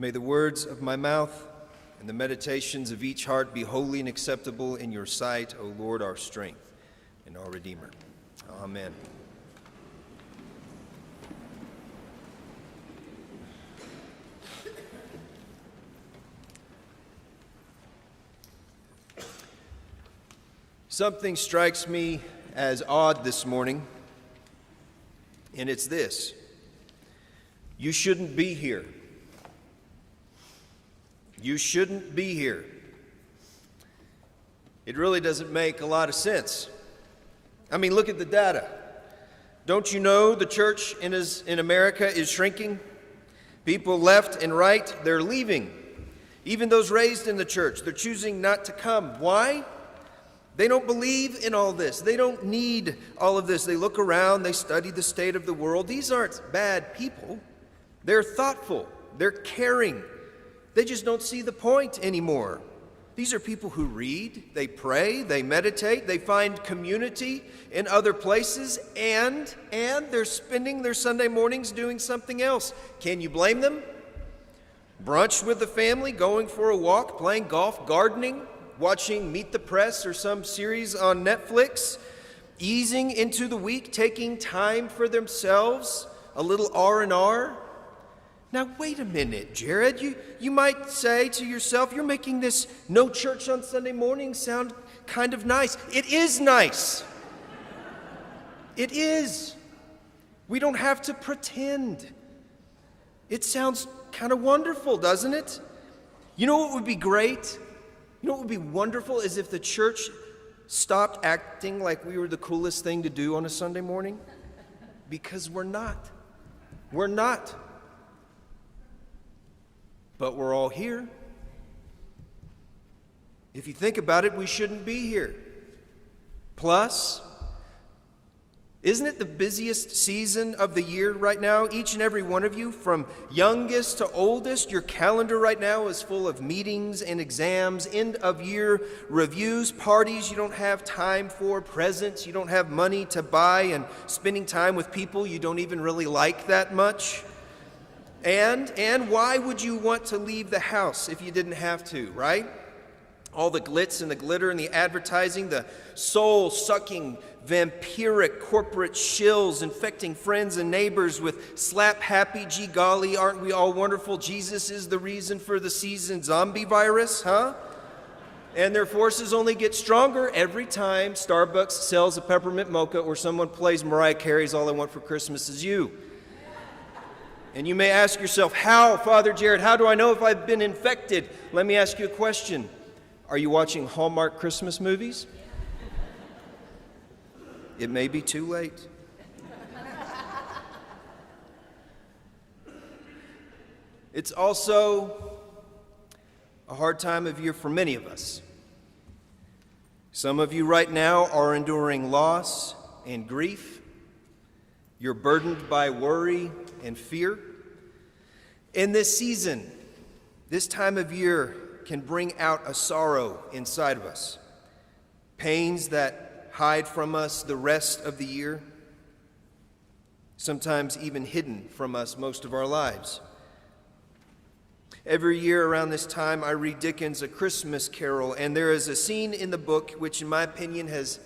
May the words of my mouth and the meditations of each heart be holy and acceptable in your sight, O Lord, our strength and our Redeemer. Amen. Something strikes me as odd this morning, and it's this: you shouldn't be here. You shouldn't be here. It really doesn't make a lot of sense. I mean, look at the data. Don't you know the church in America is shrinking? People left and right, they're leaving. Even those raised in the church, they're choosing not to come. Why? They don't believe in all this. They don't need all of this. They look around, they study the state of the world. These aren't bad people. They're thoughtful. They're caring. They just don't see the point anymore. These are people who read, they pray, they meditate, they find community in other places, and they're spending their Sunday mornings doing something else. Can you blame them? Brunch with the family, going for a walk, playing golf, gardening, watching Meet the Press or some series on Netflix, easing into the week, taking time for themselves, a little R&R. Now, wait a minute, Jared. You might say to yourself, you're making this no church on Sunday morning sound kind of nice. It is nice. It is. We don't have to pretend. It sounds kind of wonderful, doesn't it? You know what would be great? You know what would be wonderful is if the church stopped acting like we were the coolest thing to do on a Sunday morning. Because we're not. We're not. But we're all here. If you think about it, we shouldn't be here. Plus, isn't it the busiest season of the year right now? Each and every one of you, from youngest to oldest, your calendar right now is full of meetings and exams, end-of-year reviews, parties you don't have time for, presents you don't have money to buy, and spending time with people you don't even really like that much. And why would you want to leave the house if you didn't have to, right? All the glitz and the glitter and the advertising, the soul-sucking, vampiric corporate shills infecting friends and neighbors with slap-happy, gee golly, aren't we all wonderful? Jesus is the reason for the season zombie virus, huh? And their forces only get stronger every time Starbucks sells a peppermint mocha or someone plays Mariah Carey's All I Want for Christmas Is You. And you may ask yourself, how, Father Jared, how do I know if I've been infected? Let me ask you a question. Are you watching Hallmark Christmas movies? It may be too late. It's also a hard time of year for many of us. Some of you right now are enduring loss and grief. You're burdened by worry and fear. In this season, this time of year can bring out a sorrow inside of us, pains that hide from us the rest of the year, sometimes even hidden from us most of our lives. Every year around this time, I read Dickens' A Christmas Carol, and there is a scene in the book which, in my opinion, has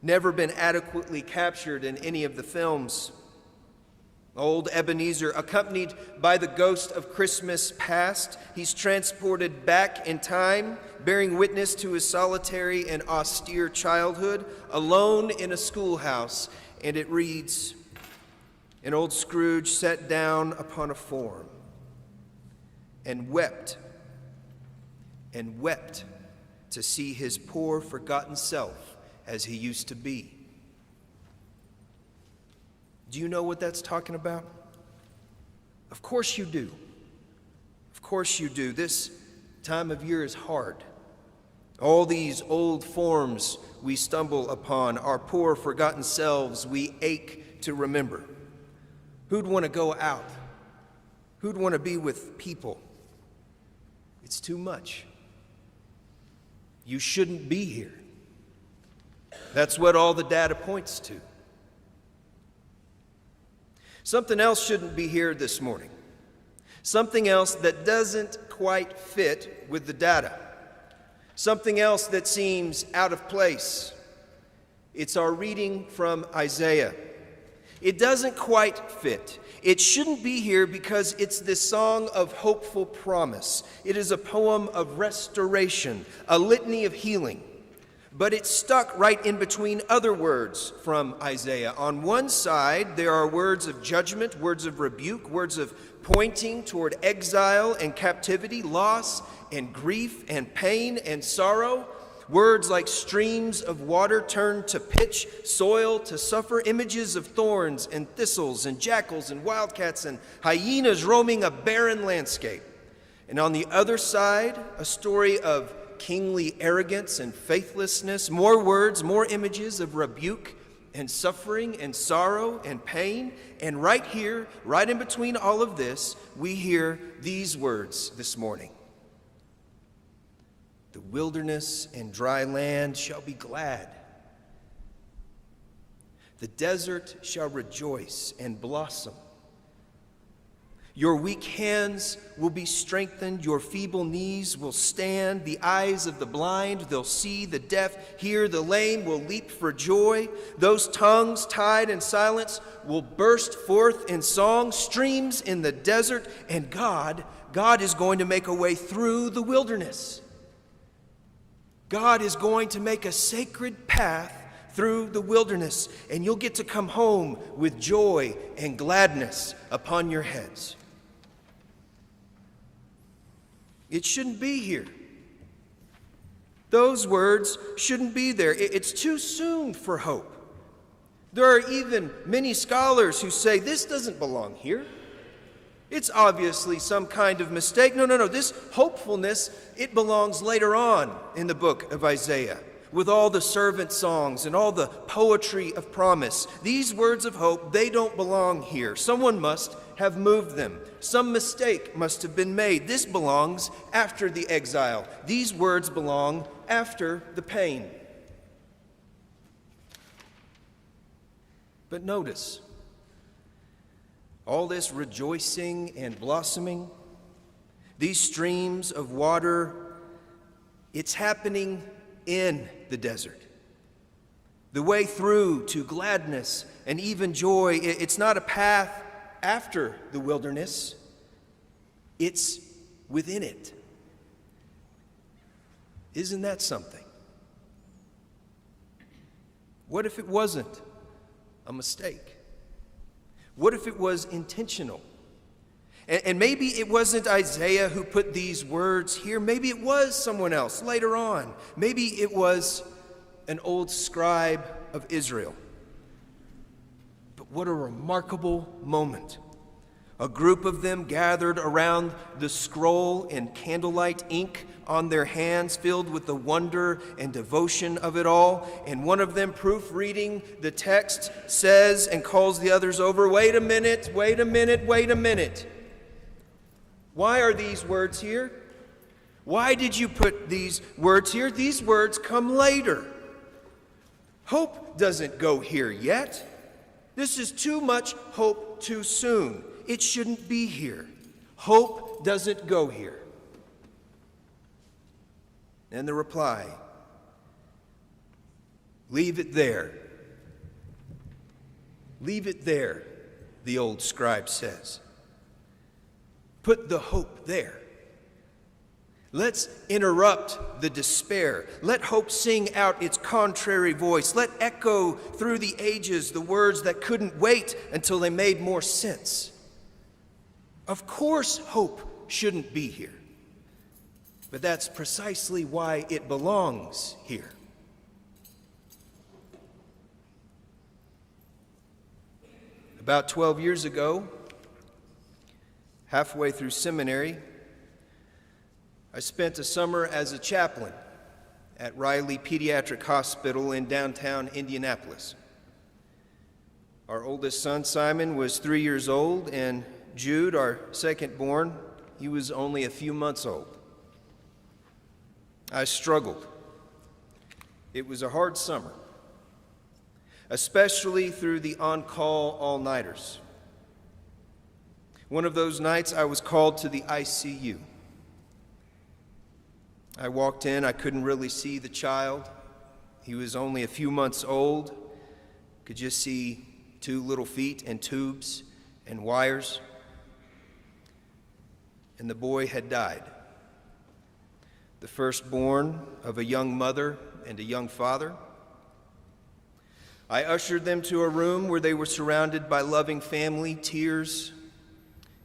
never been adequately captured in any of the films. Old Ebenezer, accompanied by the ghost of Christmas past, he's transported back in time, bearing witness to his solitary and austere childhood, alone in a schoolhouse. And it reads, "And old Scrooge sat down upon a form and wept to see his poor forgotten self as he used to be." Do you know what that's talking about? Of course you do. Of course you do. This time of year is hard. All these old forms we stumble upon, our poor forgotten selves we ache to remember. Who'd want to go out? Who'd want to be with people? It's too much. You shouldn't be here. That's what all the data points to. Something else shouldn't be here this morning. Something else that doesn't quite fit with the data. Something else that seems out of place. It's our reading from Isaiah. It doesn't quite fit. It shouldn't be here because it's this song of hopeful promise. It is a poem of restoration, a litany of healing. But it's stuck right in between other words from Isaiah. On one side, there are words of judgment, words of rebuke, words of pointing toward exile and captivity, loss and grief and pain and sorrow. Words like streams of water turned to pitch, soil to suffer, images of thorns and thistles and jackals and wildcats and hyenas roaming a barren landscape. And on the other side, a story of kingly arrogance and faithlessness, more words, more images of rebuke and suffering and sorrow and pain. And right here, right in between all of this, we hear these words this morning. The wilderness and dry land shall be glad. The desert shall rejoice and blossom. Your weak hands will be strengthened. Your feeble knees will stand. The eyes of the blind, they'll see. The deaf hear. The lame will leap for joy. Those tongues tied in silence will burst forth in song. Streams in the desert. And God is going to make a way through the wilderness. God is going to make a sacred path through the wilderness. And you'll get to come home with joy and gladness upon your heads. It shouldn't be here. Those words shouldn't be there. It's too soon for hope. There are even many scholars who say this doesn't belong here. It's obviously some kind of mistake. No. This hopefulness, it belongs later on in the book of Isaiah, with all the servant songs and all the poetry of promise. These words of hope, they don't belong here. Someone must have moved them. Some mistake must have been made. This belongs after the exile. These words belong after the pain. But notice, all this rejoicing and blossoming, these streams of water, it's happening in the desert. The way through to gladness and even joy, it's not a path after the wilderness, it's within it. Isn't that something? What if it wasn't a mistake? What if it was intentional? And maybe it wasn't Isaiah who put these words here. Maybe it was someone else later on. Maybe it was an old scribe of Israel. But what a remarkable moment. A group of them gathered around the scroll in candlelight, ink on their hands, filled with the wonder and devotion of it all. And one of them, proofreading the text, says and calls the others over, wait a minute. Why are these words here? Why did you put these words here? These words come later. Hope doesn't go here yet. This is too much hope too soon. It shouldn't be here. Hope doesn't go here. And the reply, leave it there. Leave it there, the old scribe says. Put the hope there. Let's interrupt the despair. Let hope sing out its contrary voice. Let echo through the ages the words that couldn't wait until they made more sense. Of course, hope shouldn't be here. But that's precisely why it belongs here. About 12 years ago, halfway through seminary, I spent a summer as a chaplain at Riley Pediatric Hospital in downtown Indianapolis. Our oldest son, Simon, was 3 years old, and Jude, our second born, he was only a few months old. I struggled. It was a hard summer, especially through the on-call all-nighters. One of those nights I was called to the ICU. I walked in, I couldn't really see the child. He was only a few months old. Could just see 2 little feet and tubes and wires. And the boy had died. The firstborn of a young mother and a young father. I ushered them to a room where they were surrounded by loving family, tears,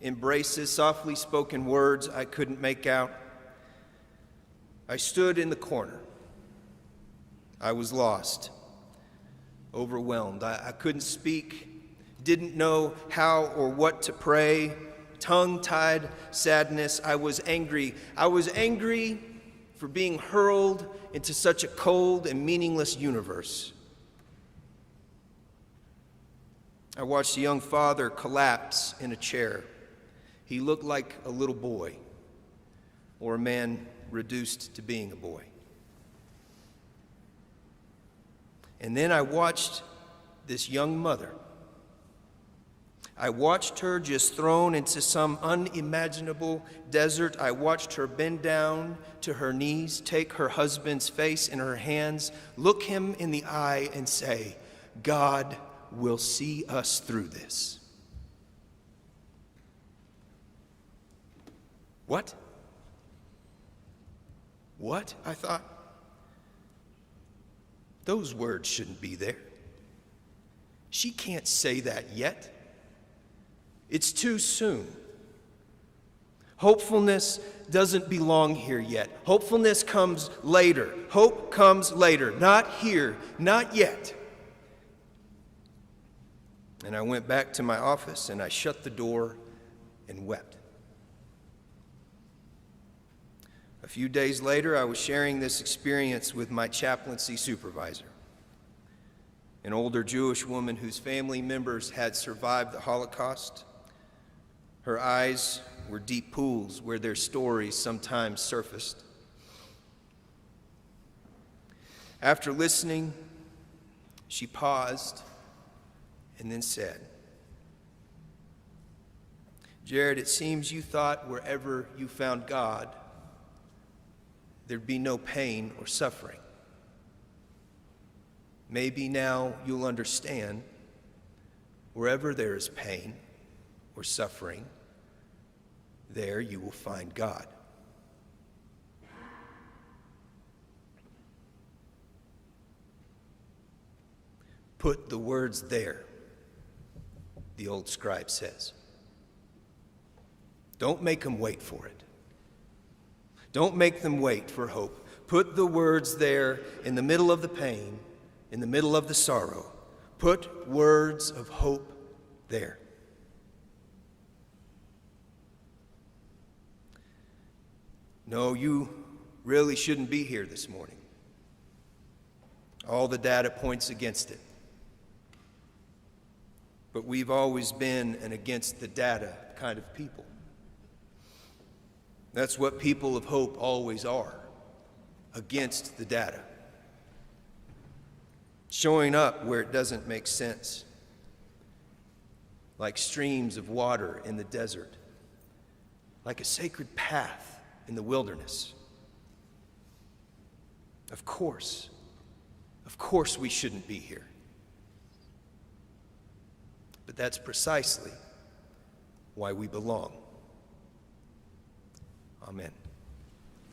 embraces, softly spoken words I couldn't make out. I stood in the corner. I was lost, overwhelmed. I couldn't speak, didn't know how or what to pray, tongue-tied sadness. I was angry. I was angry for being hurled into such a cold and meaningless universe. I watched a young father collapse in a chair. He looked like a little boy, or a man reduced to being a boy. And then I watched this young mother. I watched her just thrown into some unimaginable desert. I watched her bend down to her knees, take her husband's face in her hands, look him in the eye and say, "God will see us through this." What? What? I thought. Those words shouldn't be there. She can't say that yet. It's too soon. Hopefulness doesn't belong here yet. Hopefulness comes later. Hope comes later. Not here, not yet. And I went back to my office and I shut the door and wept. A few days later, I was sharing this experience with my chaplaincy supervisor, an older Jewish woman whose family members had survived the Holocaust. Her eyes were deep pools where their stories sometimes surfaced. After listening, she paused and then said, "Jared, it seems you thought wherever you found God, there'd be no pain or suffering. Maybe now you'll understand, wherever there is pain or suffering, there you will find God." Put the words there, the old scribe says. Don't make them wait for it. Don't make them wait for hope. Put the words there in the middle of the pain, in the middle of the sorrow. Put words of hope there. No, you really shouldn't be here this morning. All the data points against it. But we've always been an against the data kind of people. That's what people of hope always are, against the data. Showing up where it doesn't make sense, like streams of water in the desert, like a sacred path in the wilderness. Of course we shouldn't be here. But that's precisely why we belong. Amen.